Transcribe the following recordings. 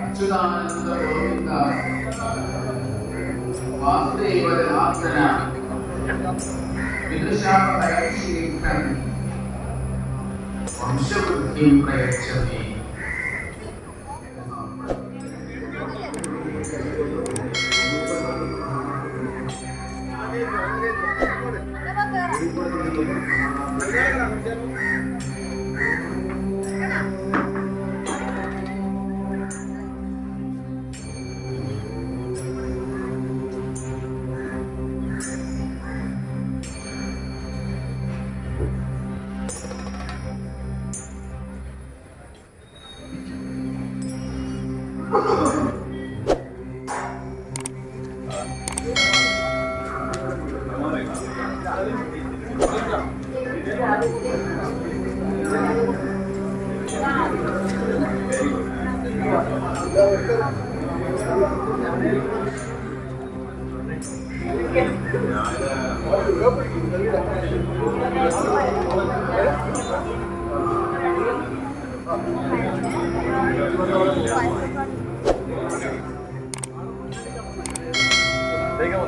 അച്യുതാനന്ദ ഗോവിന്ദ വാസുദേവനാഥന വിദുഷാപരക്ഷീകൻ വംശവൃദ്ധിം പ്രയച്ഛതി.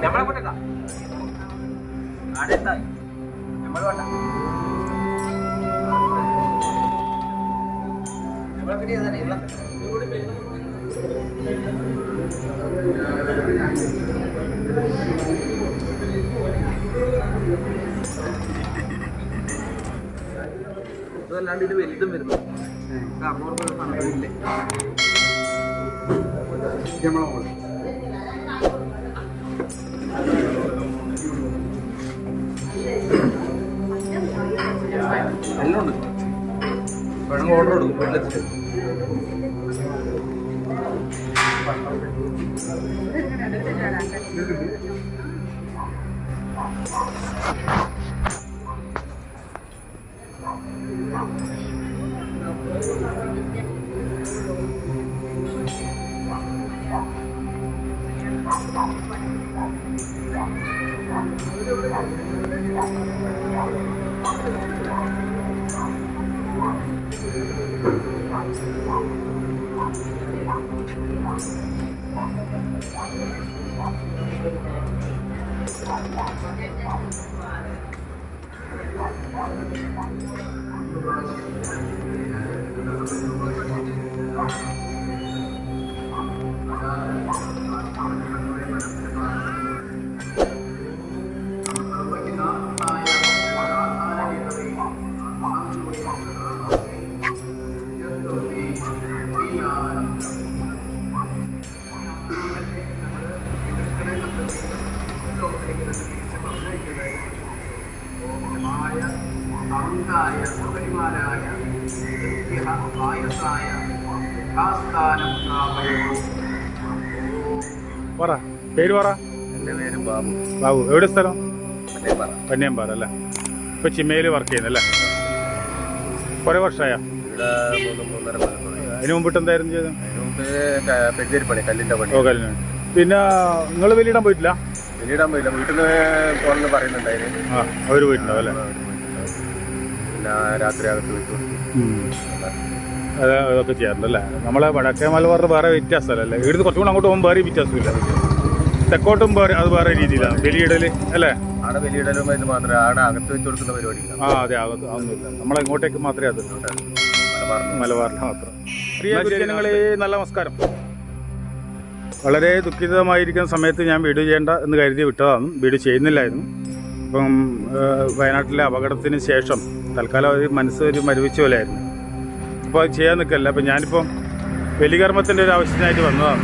നമ്മളെ കൊണ്ടേക്കാം ആടെന്താ നമ്മൾ വേണ്ട നമ്മളെ പറ്റി ഏതാണ് അതല്ലാണ്ട് ഇത് വലുതും വരുന്നു അറുന്നൂറ് പണമില്ലേ എല്ലാം ഉണ്ട്. വേണമെങ്കിൽ ഓർഡർ കൊടുക്കും വീട്ടിലെത്തിട്ട്. പറ പേര് പറ. എൻ്റെ പേര് ബാബു. ബാബു എവിടെ സ്ഥലം? പന്നിയമ്പാറ അല്ലേ? ഇപ്പൊ ചിമ്മയിൽ വർക്ക് ചെയ്യുന്നല്ലേ? കുറെ വർഷമായ? അതിന് മുമ്പിട്ട് എന്തായിരുന്നു ചെയ്തത്? പെരിഞ്ചേരി പണി, കല്ലിൻ്റെ പണി. ഓ കല്ലിന്. പിന്നെ നിങ്ങൾ വലിയിടാൻ പോയിട്ടില്ല? വലിയിടാൻ പോയില്ല, വീട്ടിൽ നിന്ന് പോകണമെന്ന് പറയുന്നുണ്ടായിരുന്നു. ആ അവർ പോയിട്ടുണ്ടാവും അല്ലേ? പിന്നെ രാത്രി അകത്ത് വെച്ചു അതൊക്കെ ചെയ്യാറുണ്ടല്ലേ? നമ്മളെ വടക്കേ മലബാറിന് വേറെ വ്യത്യാസമല്ലേ? ഇവിടുന്ന് കുറച്ചും കൂടെ അങ്ങോട്ട് പോകുമ്പോൾ വേറെ വ്യത്യാസമില്ല. തെക്കോട്ടും അത് വേറെ രീതിയിലാണ് ബലിയിടൽ അല്ലേ? ആടെ ബലിയിടലും ഇത് മാത്രമേ ആടെ അകത്ത് വെച്ച് കൊടുക്കുന്ന പരിപാടി. ആ അതെ, അകത്ത് അതൊന്നുമില്ല. നമ്മളിങ്ങോട്ടേക്ക് മാത്രമേ അത് മലബാറിൽ മാത്രം. ജനങ്ങളെ നല്ല നമസ്കാരം. വളരെ ദുഃഖിതമായിരിക്കുന്ന സമയത്ത് ഞാൻ വീഡിയോ ചെയ്യേണ്ട എന്ന് കരുതി വിട്ടതാണ്. വീഡിയോ ചെയ്യുന്നില്ലായിരുന്നു. ഇപ്പം വയനാട്ടിലെ അപകടത്തിന് ശേഷം തൽക്കാലം ഒരു മനസ്സ് ഒരു മരവിച്ച പോലെയായിരുന്നു. അപ്പോൾ അത് ചെയ്യാൻ നിൽക്കല്ല. അപ്പം ഞാനിപ്പം ബലികർമ്മത്തിൻ്റെ ഒരു ആവശ്യത്തിനായിട്ട് വന്നതാണ്.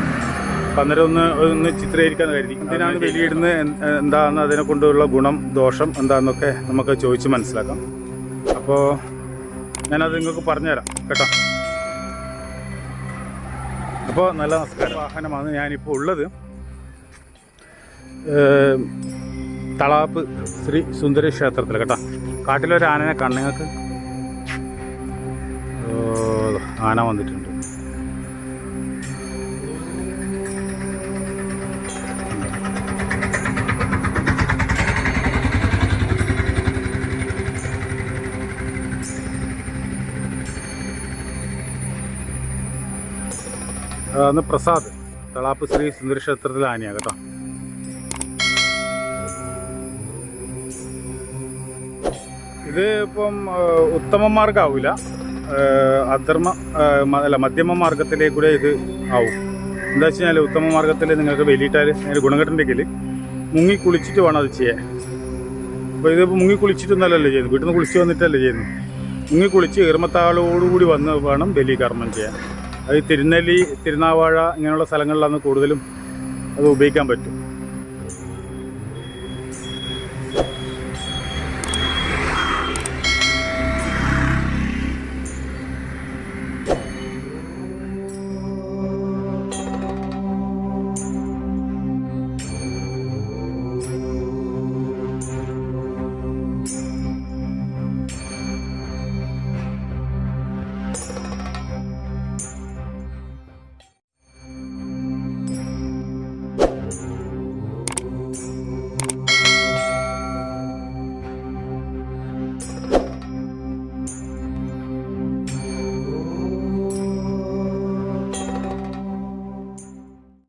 അപ്പം അന്നേരം ഒന്ന് ചിത്രീകരിക്കാൻ കരുതി. എന്തിനാണ് ബലിയിടുന്നത്, എന്താണെന്ന് അതിനെ കൊണ്ടുള്ള ഗുണം ദോഷം എന്താണെന്നൊക്കെ നമുക്ക് ചോദിച്ച് മനസ്സിലാക്കാം. അപ്പോൾ ഞാനത് നിങ്ങൾക്ക് പറഞ്ഞുതരാം കേട്ടോ. അപ്പോൾ നല്ല നമസ്കാരം. വാഹനമാണ് ഞാനിപ്പോൾ ഉള്ളത്. തളാപ്പ് ശ്രീ സുന്ദരി ക്ഷേത്രത്തിൽ കേട്ടോ. കാട്ടിലൊരു ആനനെ കാണും നിങ്ങൾക്ക്? ആന വന്നിട്ടുണ്ട്. അതാണ് പ്രസാദ്, തളാപ്പ് ശ്രീ സുന്ദര ക്ഷേത്രത്തിലെ ആനയാണ് കേട്ടോ. ഇത് ഇപ്പം ഉത്തമമാർഗ്ഗമാവില്ല, മധ്യമ മാർഗത്തിലേക്കൂടെ ഇത് ആവും. എന്താ വെച്ച് കഴിഞ്ഞാൽ ഉത്തമ മാർഗത്തിൽ നിങ്ങൾക്ക് വലിയിട്ടാൽ അതിൻ്റെ ഗുണഘടനയ്ക്ക് മുങ്ങി കുളിച്ചിട്ട് വേണം അത് ചെയ്യാൻ. അപ്പോൾ ഇതിപ്പോൾ മുങ്ങി കുളിച്ചിട്ടൊന്നല്ലല്ലോ ചെയ്യുന്നത്, വീട്ടിൽ നിന്ന് കുളിച്ച് വന്നിട്ടല്ലേ ചെയ്യുന്നത്. മുങ്ങി കുളിച്ച് ഈർമത്താളോടുകൂടി വന്ന് വേണം ബലി കർമ്മം ചെയ്യാൻ. അത് തിരുനെല്ലി, തിരുനാവാഴ ഇങ്ങനെയുള്ള സ്ഥലങ്ങളിലാണ് കൂടുതലും അത് ഉപയോഗിക്കാൻ പറ്റും.